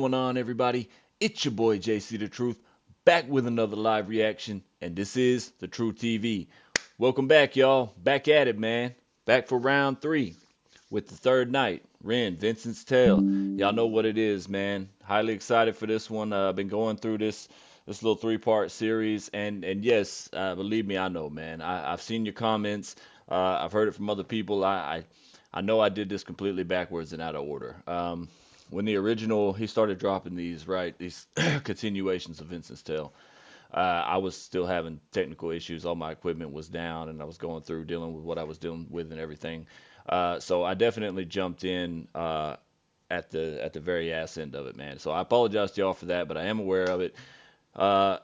going on, everybody? It's your boy JC the Truth, back with another live reaction, and this is the True TV. Welcome back, y'all. Back at it, man. Back for round three with the third night. Ren, Vincent's Tale. Y'all know what it is, man. Highly excited for this one. I've been going through this little three-part series, and yes, believe me, I know, man. I've seen your comments. I've heard it from other people. I know I did this completely backwards and out of order. When the original, he started dropping these, right, these continuations of Vincent's Tale. I was still having technical issues. All my equipment was down, and I was going through dealing with what I was dealing with and everything. So I definitely jumped in at the very ass end of it, man. So I apologize to y'all for that, but I am aware of it.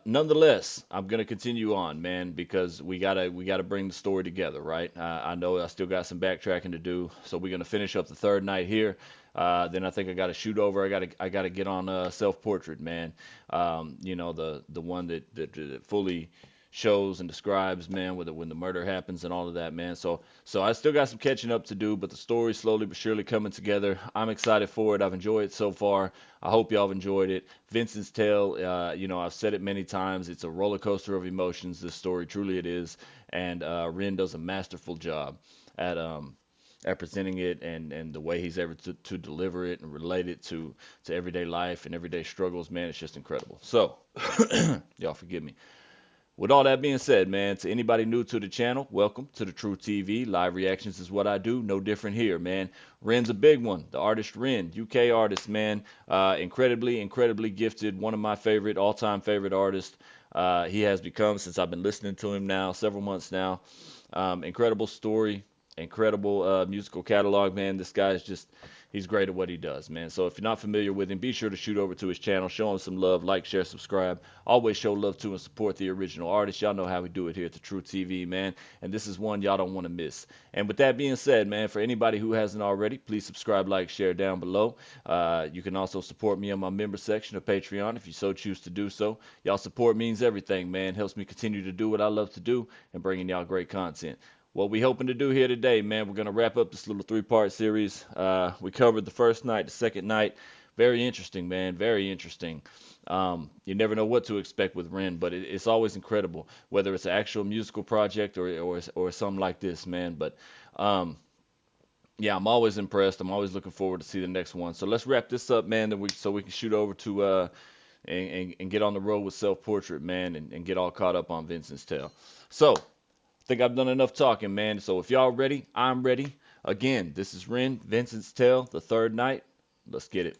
Nonetheless, I'm gonna continue on, man, because we gotta bring the story together, right? I know I still got some backtracking to do, so we're gonna finish up the third night here. Then I think I gotta shoot over. I gotta get on self-portrait, man. The one that fully shows and describes, man, when the murder happens and all of that, man. So I still got some catching up to do, but the story's slowly but surely coming together. I'm excited for it. I've enjoyed it so far. I hope y'all have enjoyed it. Vincent's Tale, I've said it many times. It's a roller coaster of emotions. This story truly it is, and Ren does a masterful job at presenting it and the way he's able to deliver it and relate it to everyday life and everyday struggles. Man, it's just incredible. So, y'all forgive me. With all that being said, man, to anybody new to the channel, welcome to the True TV. Live reactions is what I do. No different here, man. Ren's a big one. The artist Ren, UK artist, man. Incredibly gifted. One of my favorite, all-time favorite artists. He has become since I've been listening to him now, several months now. Incredible story, incredible musical catalog, man. This guy is just, he's great at what he does, man. So if you're not familiar with him, be sure to shoot over to his channel, show him some love, like, share, subscribe. Always show love to and support the original artist. Y'all know how we do it here at the True TV, man. And this is one y'all don't want to miss. And with that being said, man, for anybody who hasn't already, please subscribe, like, share down below. You can also support me on my member section of Patreon if you so choose to do so. Y'all support means everything, man. Helps me continue to do what I love to do and bringing y'all great content. What we hoping to do here today, man, we're going to wrap up this little three-part series. We covered the first night, the second night. Very interesting, man, very interesting. You never know what to expect with Ren, but it's always incredible, whether it's an actual musical project or something like this, man. But, yeah, I'm always impressed. I'm always looking forward to see the next one. So let's wrap this up, man, so we can shoot over to and get on the road with Self-Portrait, man, and get all caught up on Vincent's Tale. So, think I've done enough talking, man. So if y'all ready, I'm ready. Again, this is Ren, Vincent's Tale, the third night. Let's get it.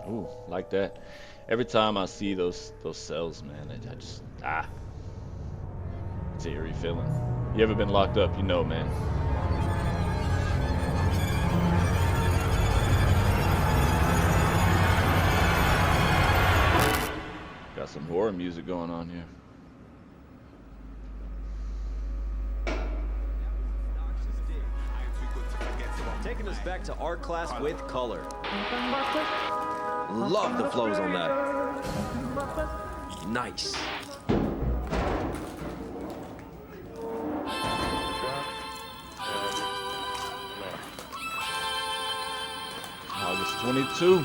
Ooh, like that. Every time I see those cells, man, I just it's an eerie feeling. You ever been locked up? You know, man. Got some horror music going on here. Taking us back to art class with color. Love the flows on that. Nice. August 22.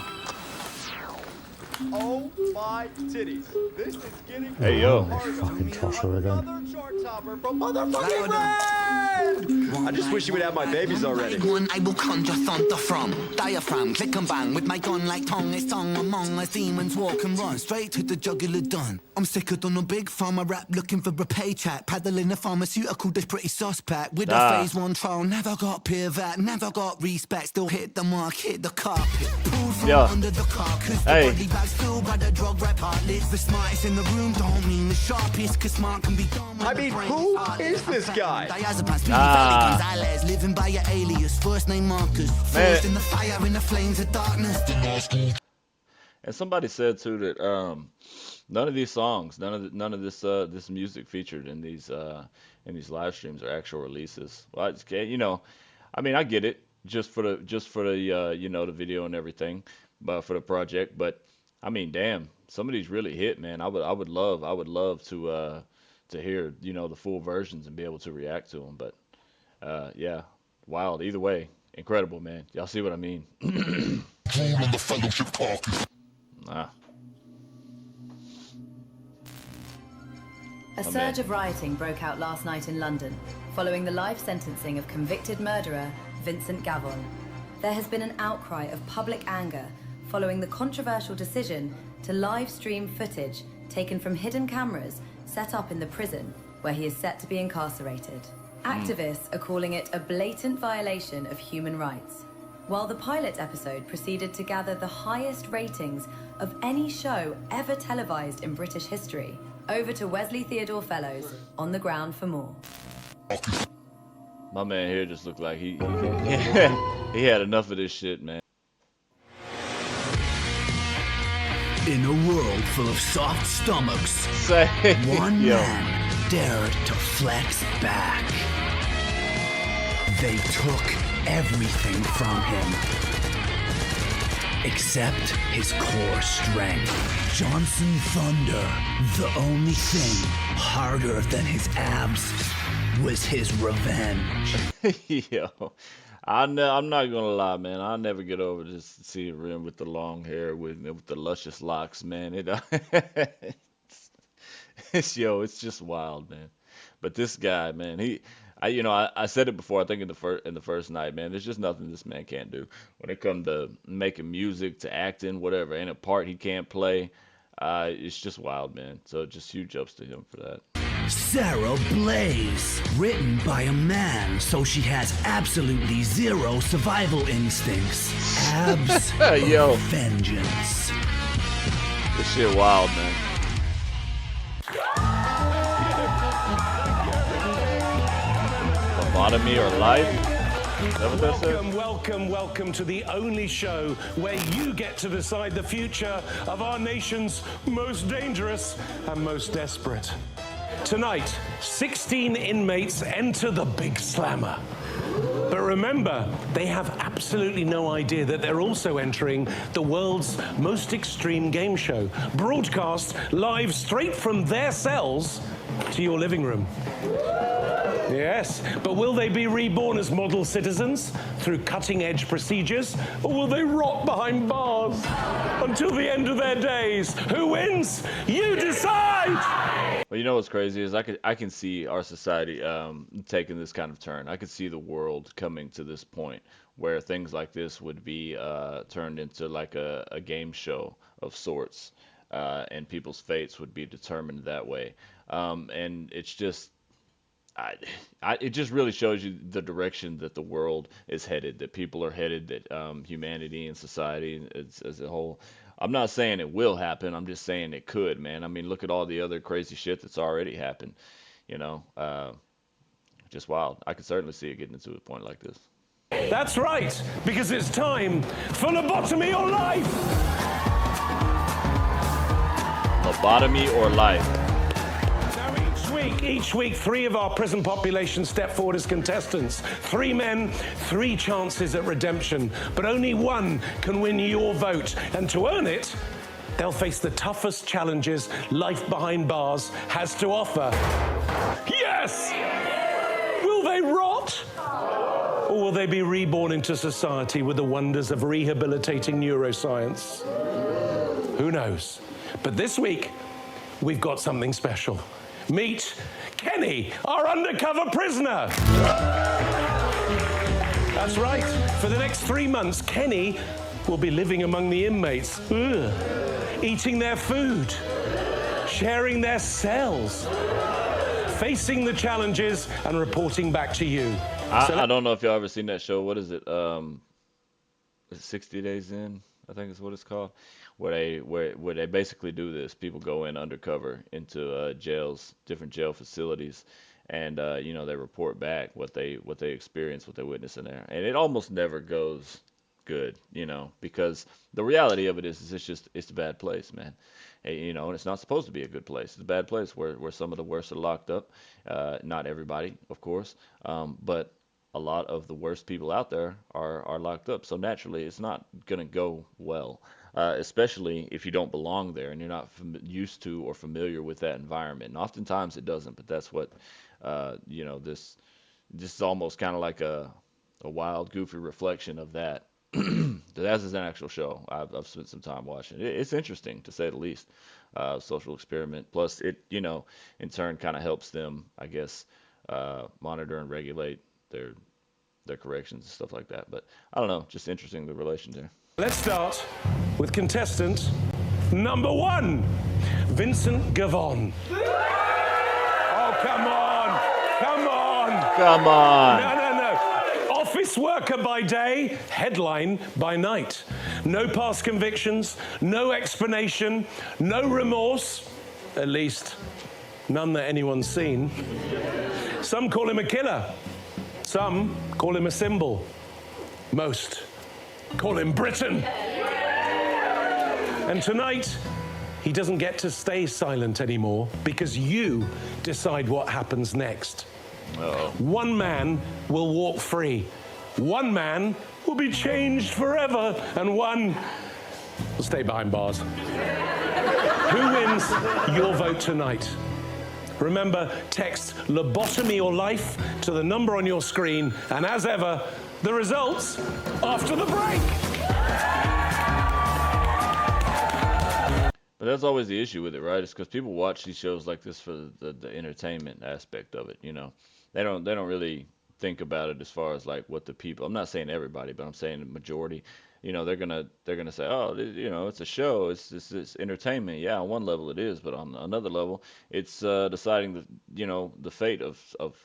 Oh my titties. This is getting Hey, yo. Fucking Joshua again. another chart topper from motherfucking Red! I just wish you would have my babies already. One I will conjure thunder from diaphragm, click and bang with my gun like tongue. It's tongue among us demons walk and run straight to the jugular done. I'm sicker than a big pharma rap looking for a paycheck, paddling a pharmaceutical that's pretty suspect. With a phase one trial, never got peer vet, never got respect. Still hit the mark, hit the carpet, pulled from under the carcass. The body bag's filled by the drug rep heartless. The smartest in the room don't mean the sharpest, cause smart can be done. I mean, who is this guy? Living by your alias, first name markers, forged in the fire, in the flames of darkness. And somebody said too that None of these songs, none of this music featured in these live streams are actual releases. Well, I just can't, I mean, I get it just for the the video and everything, but for the project. But I mean, damn, some of these really hit, man. I would love to hear the full versions and be able to react to them. But yeah, wild. Either way, incredible, man. Y'all see what I mean? Ah, A my man. surge of rioting broke out last night in London following the life sentencing of convicted murderer Vincent Gavon. There has been an outcry of public anger following the controversial decision to live stream footage taken from hidden cameras set up in the prison where he is set to be incarcerated. Activists are calling it a blatant violation of human rights. While the pilot episode proceeded to gather the highest ratings of any show ever televised in British history, over to Wesley Theodore Fellows on the ground for more. My man here just looked like he had enough of this shit, man. In a world full of soft stomachs, Say, one yo, man dared to flex back. They took everything from him, except his core strength. Johnson Thunder, the only thing harder than his abs was his revenge. yo, I'm not gonna lie, man. I'll never get over this seeing Rim with the long hair with the luscious locks, man. It's just wild, man. But this guy, man, I said it before. I think in the first night, man. There's just nothing this man can't do when it comes to making music, to acting, whatever. Ain't a part he can't play. It's just wild, man. So just huge ups to him for that. Sarah Blaze, written by a man, so she has absolutely zero survival instincts. Abs Yo, of vengeance. this shit wild, man. Lobotomy or life? Is that what that said? Welcome, welcome, welcome to the only show where you get to decide the future of our nation's most dangerous and most desperate. Tonight, 16 inmates enter the Big Slammer. But remember, they have absolutely no idea that they're also entering the world's most extreme game show, broadcast live straight from their cells to your living room. Yes, but will they be reborn as model citizens through cutting-edge procedures, or will they rot behind bars until the end of their days? Who wins? You decide! Well, you know what's crazy is I can see our society taking this kind of turn. I could see the world coming to this point where things like this would be turned into like a game show of sorts, and people's fates would be determined that way. And it's just I, it just really shows you the direction that the world is headed, that people are headed, that humanity and society as a whole. I'm not saying it will happen. I'm just saying it could, man. I mean, look at all the other crazy shit that's already happened. You know, just wild. I could certainly see it getting to a point like this. That's right, because it's time for lobotomy or life! Lobotomy or life? Now, each week, three of our prison population step forward as contestants. Three men, three chances at redemption. But only one can win your vote. And to earn it, they'll face the toughest challenges life behind bars has to offer. Yes! Will they rot? Or will they be reborn into society with the wonders of rehabilitating neuroscience? Who knows? But this week, we've got something special. Meet Kenny, our undercover prisoner. That's right. For the next 3 months, Kenny will be living among the inmates, eating their food, sharing their cells, facing the challenges, and reporting back to you. I don't know if y'all ever seen that show. What is it? Is it 60 Days In? I think is what it's called. Where they basically do this. People go in undercover into jails, different jail facilities, and they report back what they experience, what they witness in there. And it almost never goes good, because the reality of it is it's a bad place, man. And it's not supposed to be a good place. It's a bad place where some of the worst are locked up. Not everybody, of course, but a lot of the worst people out there are locked up. So naturally, it's not gonna go well, especially if you don't belong there and you're not used to or familiar with that environment. And oftentimes it doesn't, but that's what this is almost kind of like a wild, goofy reflection of that. That is an actual show. I've spent some time watching it. It's interesting to say the least. Social experiment. Plus, in turn, kind of helps them, I guess, monitor and regulate their their corrections and stuff like that. But I don't know, just interesting the relation there. Let's start with contestant number 1, Vincent Gavon. Oh, come on. Come on. Come on. No, no, no. Office worker by day, headline by night. No past convictions, no explanation, no remorse. At least, none that anyone's seen. Some call him a killer. Some call him a symbol. Most call him Britain. And tonight, he doesn't get to stay silent anymore because you decide what happens next. Uh-oh. One man will walk free. One man will be changed forever. And one will stay behind bars. Who wins your vote tonight? Remember, text lobotomy or life to the number on your screen. And as ever, the results after the break. But that's always the issue with it, right? It's because people watch these shows like this for the entertainment aspect of it. They don't really think about it as far as like what the people. I'm not saying everybody, but I'm saying the majority. They're gonna say, oh, it's a show, it's entertainment. Yeah, on one level it is, but on another level, it's deciding the fate of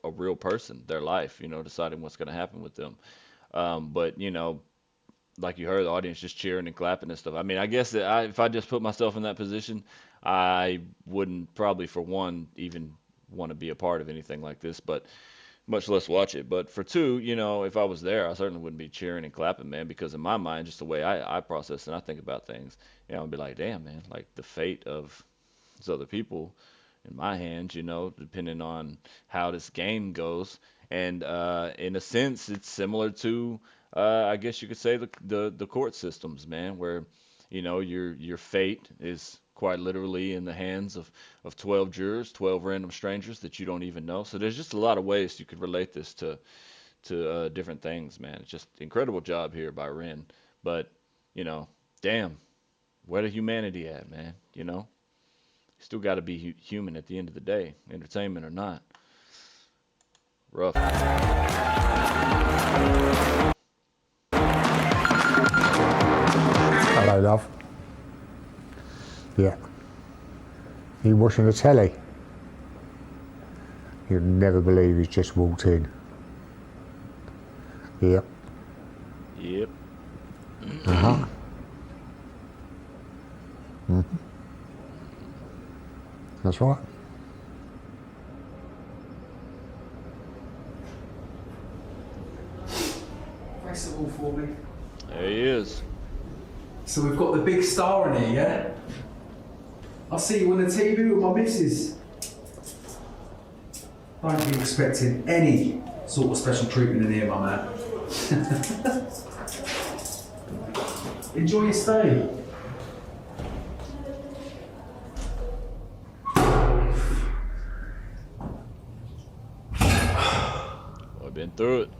a real person, their life. Deciding what's gonna happen with them. But like you heard, the audience just cheering and clapping and stuff. I mean, I guess that if I just put myself in that position, I wouldn't probably, for one, even want to be a part of anything like this, but much less watch it. But for two, if I was there, I certainly wouldn't be cheering and clapping, man, because in my mind, just the way I process and I think about things, I'd be like, damn, man, like the fate of these other people in my hands, depending on how this game goes. And in a sense, it's similar to, I guess you could say, the court systems, man, where your fate is quite literally in the hands of 12 jurors, 12 random strangers that you don't even know. So there's just a lot of ways you could relate this to different things, man. It's just incredible job here by Ren. But damn, where the humanity at, man? Still got to be human at the end of the day, entertainment or not. Rough. Hello, love. Yeah. You watching the telly? You'd never believe he's just walked in. Yep. Yep. Uh-huh. Mm-hmm. That's right. Press it all for me. There he is. So we've got the big star in here, yeah? I'll see you on the TV with my missus. Don't be expecting any sort of special treatment in here, my man. Enjoy your stay. I've been through it.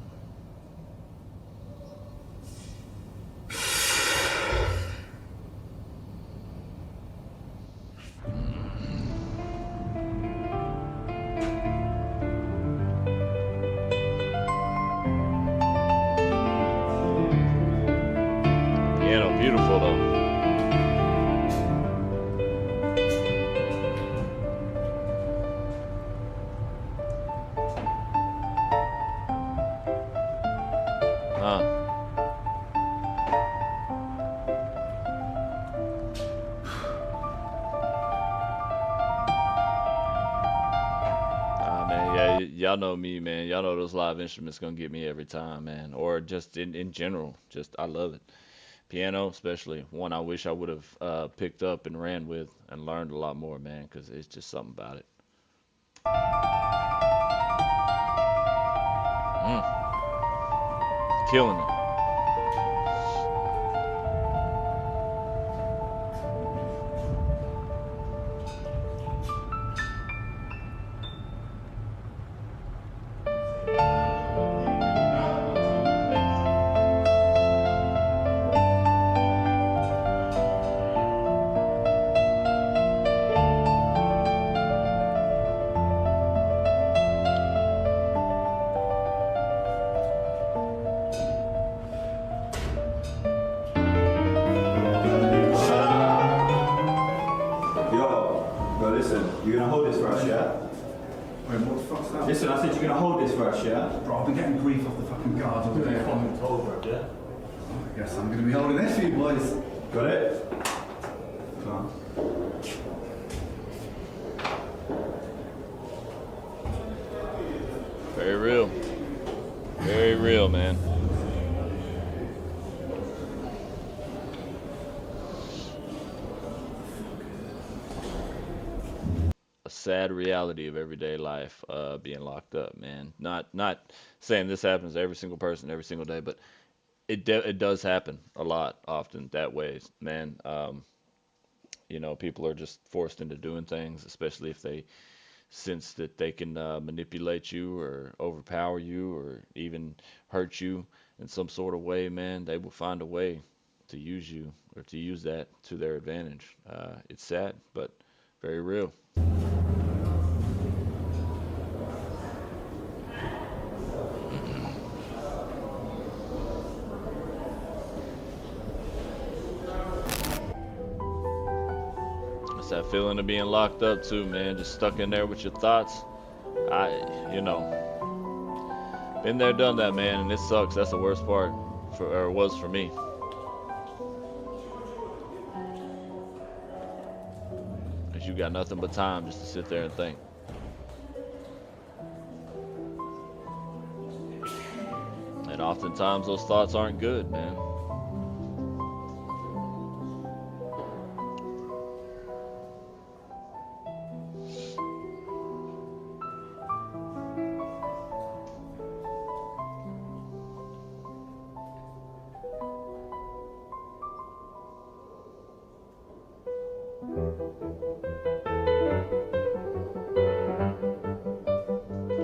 Piano, beautiful though. Man, yeah, y'all know me, man. Y'all know those live instruments gonna get me every time, man. Or just in general, just I love it. Piano, especially one I wish I would have picked up and ran with and learned a lot more, man, because it's just something about it. Mm, killing it. Yo, listen, you're gonna hold this for us, yeah? Wait, what the fuck's that? Listen, I said you're gonna hold this for us, yeah? Bro, I've been getting grief off the fucking guards all day. I guess I'm gonna be holding this for you boys. Got it? Come on. Very real. Very real, man. A sad reality of everyday life, being locked up, man. Not saying this happens to every single person every single day, but it does happen a lot, often that way, man. People are just forced into doing things, especially if they sense that they can manipulate you or overpower you or even hurt you in some sort of way, man. They will find a way to use you or to use that to their advantage. It's sad, but very real. It's that feeling of being locked up too, man. Just stuck in there with your thoughts. Been there, done that, man, and it sucks. That's the worst part, or was for me. Cause you got nothing but time just to sit there and think. And oftentimes those thoughts aren't good, man.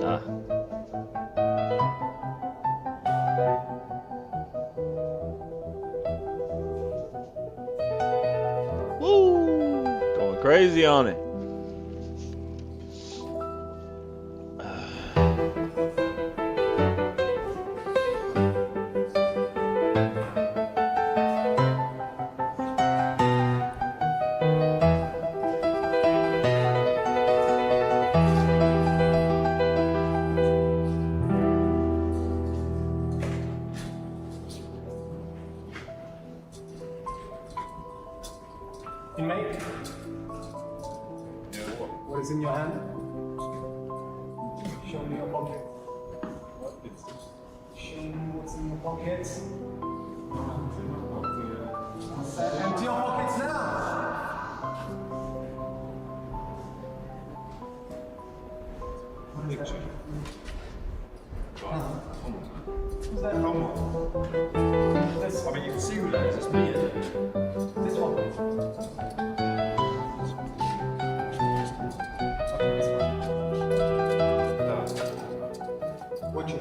Ah. Woo! Going crazy on it. You mate? What is in your hand? Show me your pocket. Show me what's in your pockets. Empty your pockets now! Picture. Who's that? Come on. This, I mean, you can see who that is. It's me, isn't it? this one. What you?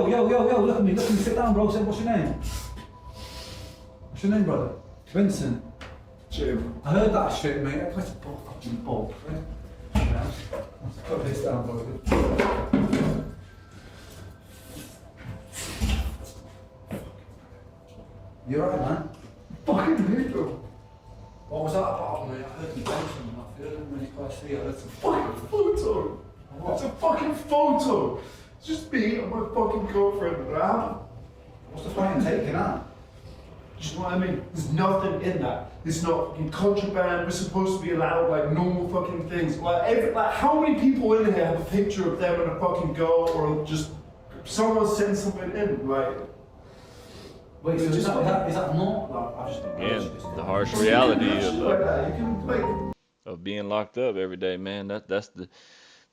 Yo, look at me, sit down, bro. Say, what's your name? What's your name, brother? Vincent. Jim. I heard that shit, mate. Where's the ball? Fucking ball. Put this down, boy. You alright, man? Fucking neutral. What was that about? Mate, I heard you mention and I feel really quite see it. It's a fucking photo. What? It's a fucking photo. It's just me and my fucking girlfriend, right? What's the point in taking that? Do you know what I mean? There's nothing in that. It's not fucking contraband. We're supposed to be allowed like normal fucking things. Like how many people in here have a picture of them and a fucking girl, or just someone send something in? Like, wait, so is that not? Like, Again, the harsh reality like that. You can like. of being locked up every day, man. That's the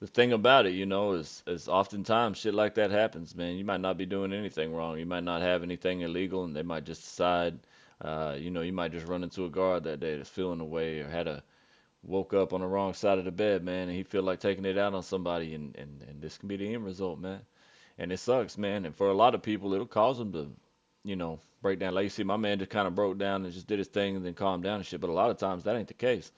thing about it, you know, is oftentimes shit like that happens, man. You might not be doing anything wrong. You might not have anything illegal, and they might just decide, you know, you might just run into a guard that day that's feeling away or woke up on the wrong side of the bed, man, and he feel like taking it out on somebody, and this can be the end result, man. And it sucks, man. And for a lot of people, it'll cause them to, you know, break down. Like you see, my man just kind of broke down and just did his thing and then calmed down and shit. But a lot of times that ain't the case.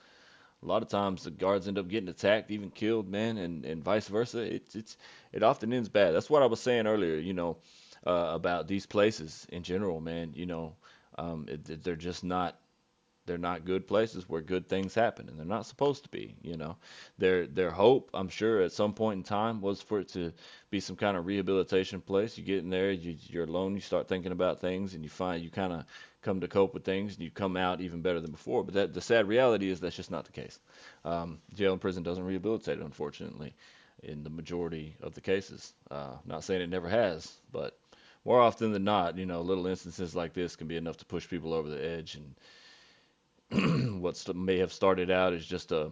A lot of times the guards end up getting attacked, even killed, man, and vice versa. It often ends bad. That's what I was saying earlier, you know, about these places in general, man. You know, they're just not they're not good places where good things happen, and they're not supposed to be. You know, their hope, I'm sure, at some point in time was for it to be some kind of rehabilitation place. You get in there, you're alone, you start thinking about things, and you find you kind of come to cope with things, and you come out even better than before. But the sad reality is that's just not the case. Jail and prison doesn't rehabilitate, unfortunately, in the majority of the cases. Not saying it never has, but more often than not, you know, little instances like this can be enough to push people over the edge, and may have started out as just a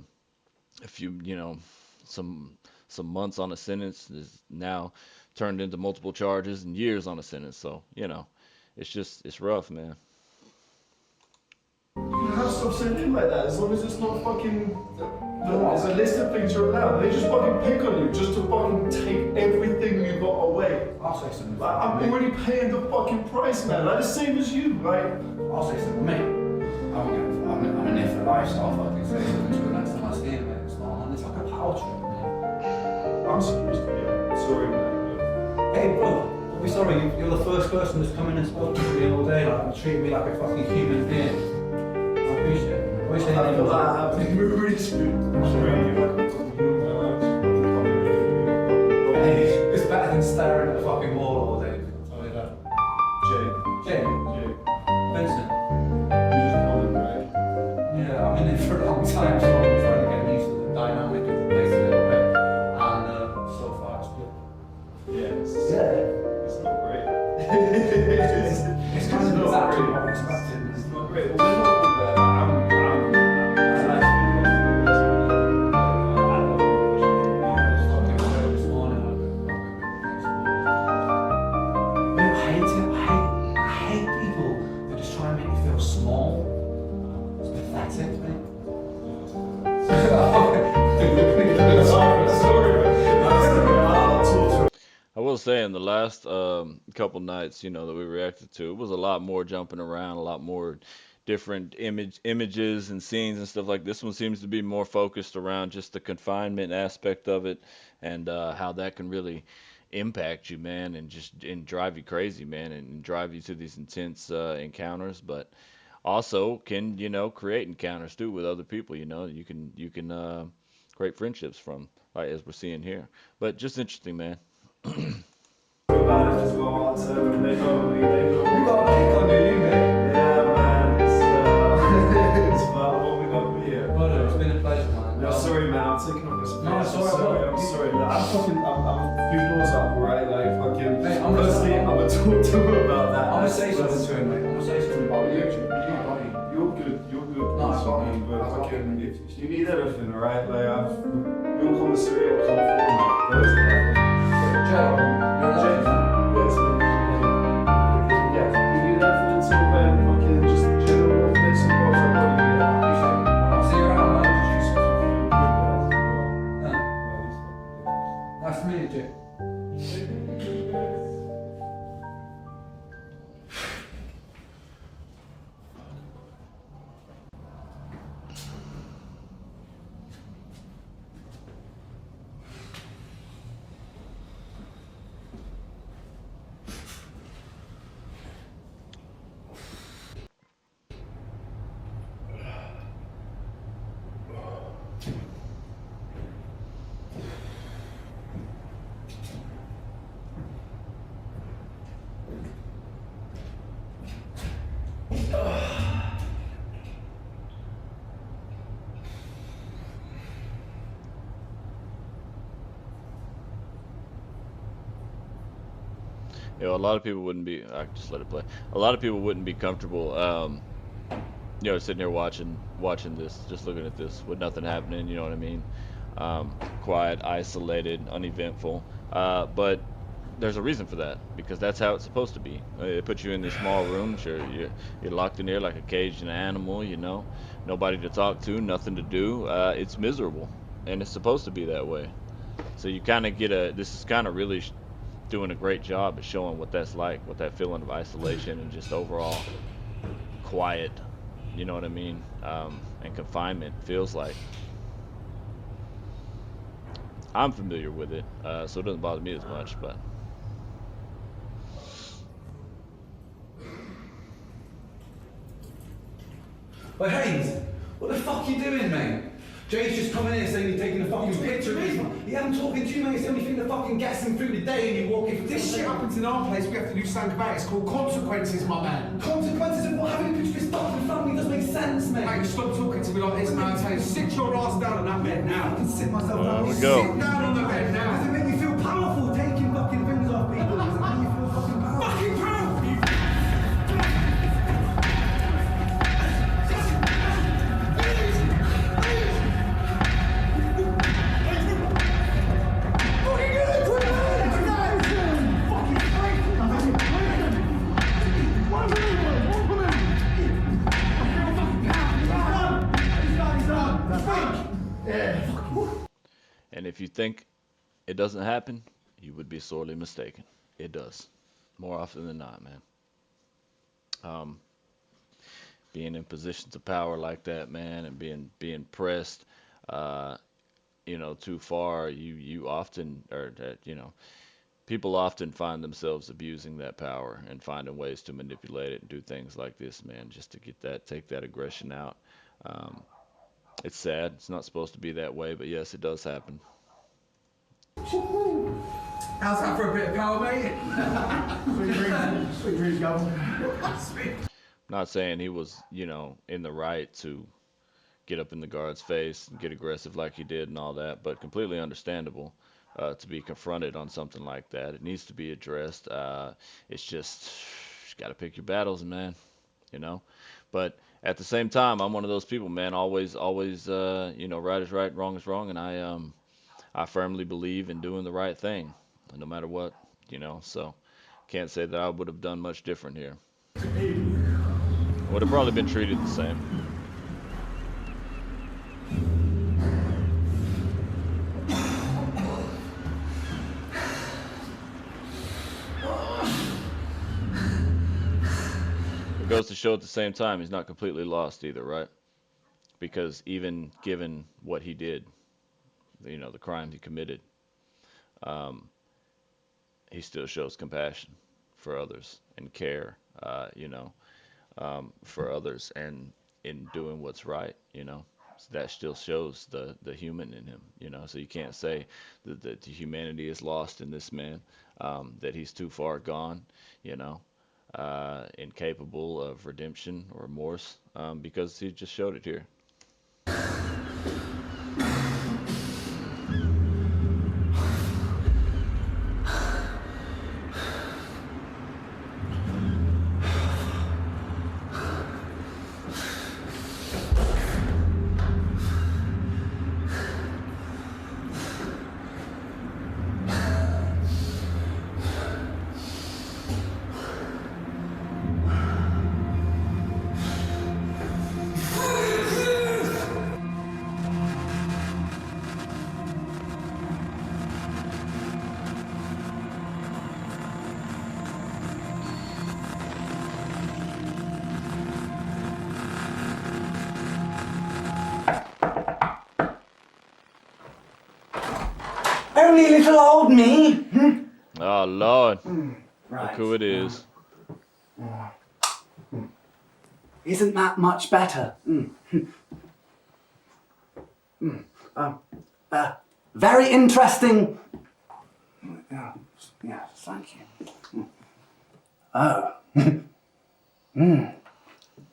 few, you know, some months on a sentence is now turned into multiple charges and years on a sentence. So, you know, it's rough, man. You have stuff sent in like that as long as it's not fucking. There's a list of things you're allowed. They just fucking pick on you just to fucking take everything you got away. I'll say something. Like, I'm already paying the fucking price, man. Like the same as you, right? I'll say something, mate. I'm in there for life, so I'll fucking say something to relax my skin, man. It's like a power trip, man. I'm supposed to be sorry, man. Hey, bro. Don't be sorry. You're the first person that's come in and spoken to me all day, like, and treated me like a fucking human being. I appreciate it. I feel like I've been really screwed. I'm sorry. Hey, it's better than staring at a fucking wall all day. Tell me that. Jay. Vincent. Yeah, I'm in it for a long time, so I'm trying to get used to the dynamic of the place a little bit. And so far it's good. It's not great. it's kind of exactly what I expected. It's not great. Well, we're not all there. I hate people that just try and make you feel small. It's pathetic, mate. I will say in the last couple nights, you know, that we reacted to, it was a lot more jumping around, a lot more different images and scenes and stuff like this one seems to be more focused around just the confinement aspect of it and how that can really impact you, man, and drive you crazy, man, and drive you to these intense encounters, but also can, you know, create encounters too with other people. You know, you can create friendships from, like as we're seeing here. But just interesting, man. About it as well, so they know me, they know me. We got a pick on you, mate. Yeah, man, it's about what we got here. Well, it's been a pleasure, man. No, sorry, man, I'm taking off this. No, it's alright, I'm sorry. I'm a few doors up, alright? Like, fucking. Mate, I'm gonna talk to him about that. I'm gonna say something to him, mate. I'm gonna say something about you. You're good. No, I got you. But fucking, if you need anything, alright? Like, your commissary will come for me. Jay, you're a legend, man. Nice to meet you, Jay. You know, a lot of people wouldn't be. I just let it play. A lot of people wouldn't be comfortable. Sitting here watching this, just looking at this with nothing happening. You know what I mean? Quiet, isolated, uneventful. But there's a reason for that because that's how it's supposed to be. They put you in these small rooms. You're locked in there like a caged animal. You know, nobody to talk to, nothing to do. It's miserable, and it's supposed to be that way. So you kind of get a. This is kind of really doing a great job at showing what that's like, what that feeling of isolation and just overall quiet. You know what I mean? And confinement feels like. I'm familiar with it, so it doesn't bother me as much. But But Haynes, what the fuck are you doing, mate? Jay's just coming in here saying you're taking a fucking picture of me. Yeah, I'm talking to you, mate. It's the only thing that fucking gets him through the day and you walk in. This shit happens in our place, we have to do something about it. It's called consequences, my man. Consequences of what having a picture of his fucking family doesn't make sense, mate. Mate, stop talking to me like this, man. I tell you, sit your ass down on that bed now. I can sit myself down. we go. Sit down on the bed now. Does it make you feel powerful taking fucking things off people? Does it make you feel fucking powerful? Fucking powerful, you and if you think it doesn't happen, you would be sorely mistaken. It does, more often than not, man. Um, Being in positions of power like that, man, and being pressed, uh, too far, you often, or people often find themselves abusing that power and finding ways to manipulate it and do things like this, man, just to take that aggression out. Um, it's sad. It's not supposed to be that way, but yes, it does happen. How's that for a bit of power, mate? Sweet dreams, Gavin. I'm not saying he was, in the right to get up in the guard's face and get aggressive like he did and all that, but completely understandable to be confronted on something like that. It needs to be addressed. It's just, you got to pick your battles, man, you know. But at the same time, I'm one of those people, man. Always, right is right, wrong is wrong, and I firmly believe in doing the right thing, no matter what, So can't say that I would have done much different here. Would have probably been treated the same. It goes to show at the same time he's not completely lost either, right? Because even given what he did, the crime he committed, um, he still shows compassion for others and care, for others and in doing what's right. So that still shows the human in him. So you can't say that the humanity is lost in this man, that he's too far gone, you know, incapable of redemption or remorse, because he just showed it here. Only little old me. Oh Lord, Right. look who it is. Isn't that much better? Very interesting. Yes, thank you. Oh.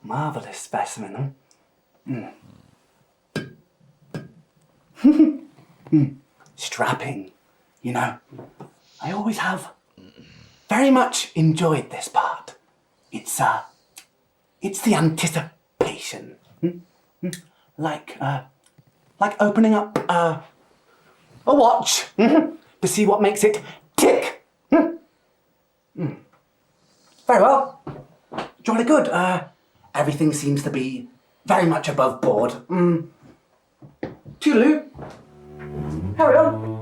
Marvelous specimen. Strapping, I always have very much enjoyed this part. It's the anticipation. Like, like opening up a watch to see what makes it tick. Very well. Jolly good. Everything seems to be very much above board. Toodaloo. Carry on.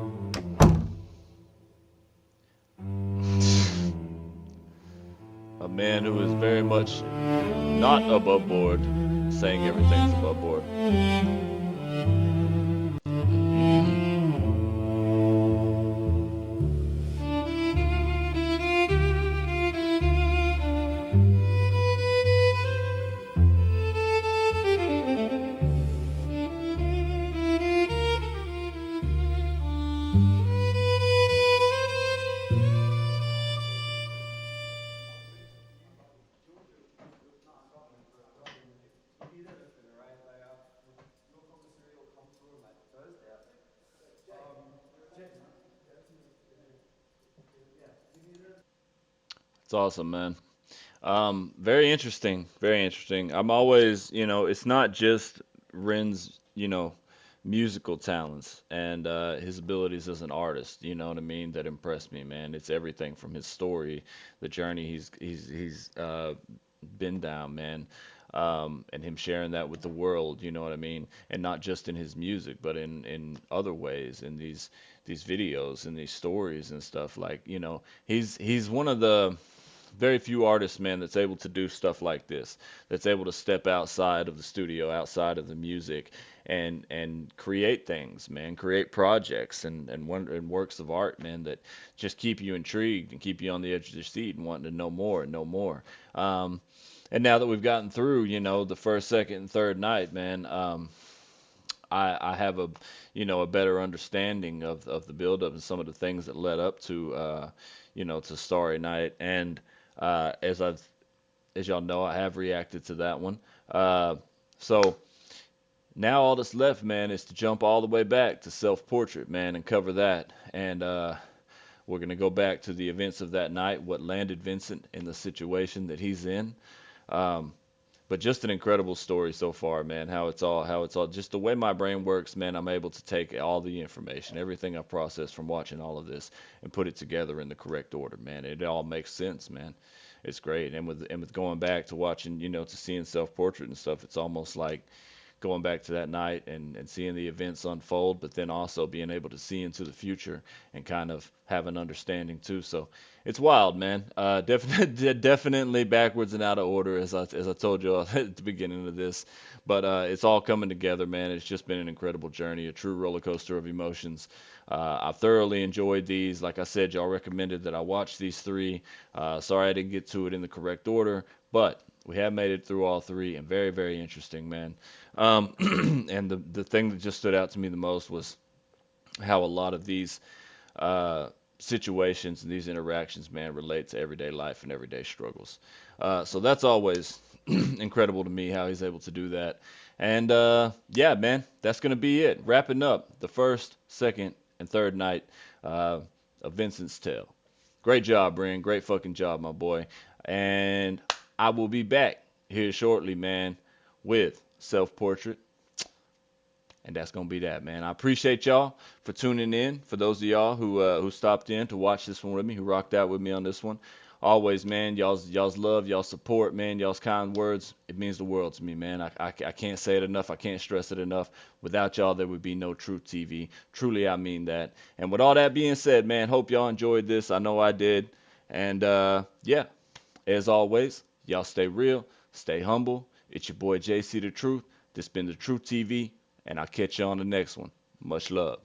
A man who is very much not above board, saying everything's above board. It's awesome, man. Very interesting. Very interesting. I'm always, it's not just Ren's, musical talents and his abilities as an artist, you know what I mean, that impressed me, man. It's everything from his story, the journey he's been down, man. And him sharing that with the world, you know what I mean, and not just in his music, but in other ways, in these videos and these stories and stuff. Like, he's one of the very few artists, man, that's able to do stuff like this, that's able to step outside of the studio, outside of the music, and create things, man, create projects and works of art, man, that just keep you intrigued and keep you on the edge of your seat and wanting to know more and know more. Um, and now that we've gotten through, the first, second, and third night, man, I have a better understanding of the buildup and some of the things that led up to Starry Night. And uh, as I've, as y'all know, I have reacted to that one. So now all that's left, man, is to jump all the way back to Self-Portrait, man, and cover that. And we're gonna go back to the events of that night, what landed Vincent in the situation that he's in. Um, but just an incredible story so far, man. How it's all, just the way my brain works, man. I'm able to take all the information, everything I processed from watching all of this, and put it together in the correct order, man. It all makes sense, man. It's great. And with going back to watching, to seeing Self-Portrait and stuff, it's almost like going back to that night and seeing the events unfold, but then also being able to see into the future and kind of have an understanding too. So it's wild, man. Definitely, definitely backwards and out of order, as I told you all at the beginning of this. But it's all coming together, man. It's just been an incredible journey, a true roller coaster of emotions. I've thoroughly enjoyed these. Like I said, y'all recommended that I watch these three. Sorry I didn't get to it in the correct order, but we have made it through all three, and very, very interesting, man. And the thing that just stood out to me the most was how a lot of these uh, situations and these interactions, man, relate to everyday life and everyday struggles. So that's always incredible to me how he's able to do that. And yeah, man, that's gonna be it. Wrapping up the first, second, and third night uh, of Vincent's Tale. Great job, Brian. Great fucking job, my boy. And I will be back here shortly, man, with Self Portrait. And that's gonna be that, man. I appreciate y'all for tuning in. For those of y'all who stopped in to watch this one with me, who rocked out with me on this one. Always, man, y'all's love, y'all's support, man, y'all's kind words, it means the world to me, man. I can't say it enough. I can't stress it enough. Without y'all, there would be no Truth TV. Truly, I mean that. And with all that being said, man, hope y'all enjoyed this. I know I did. And yeah, as always, y'all stay real, stay humble. It's your boy JC the Truth. This been the Truth TV, and I'll catch you on the next one. Much love.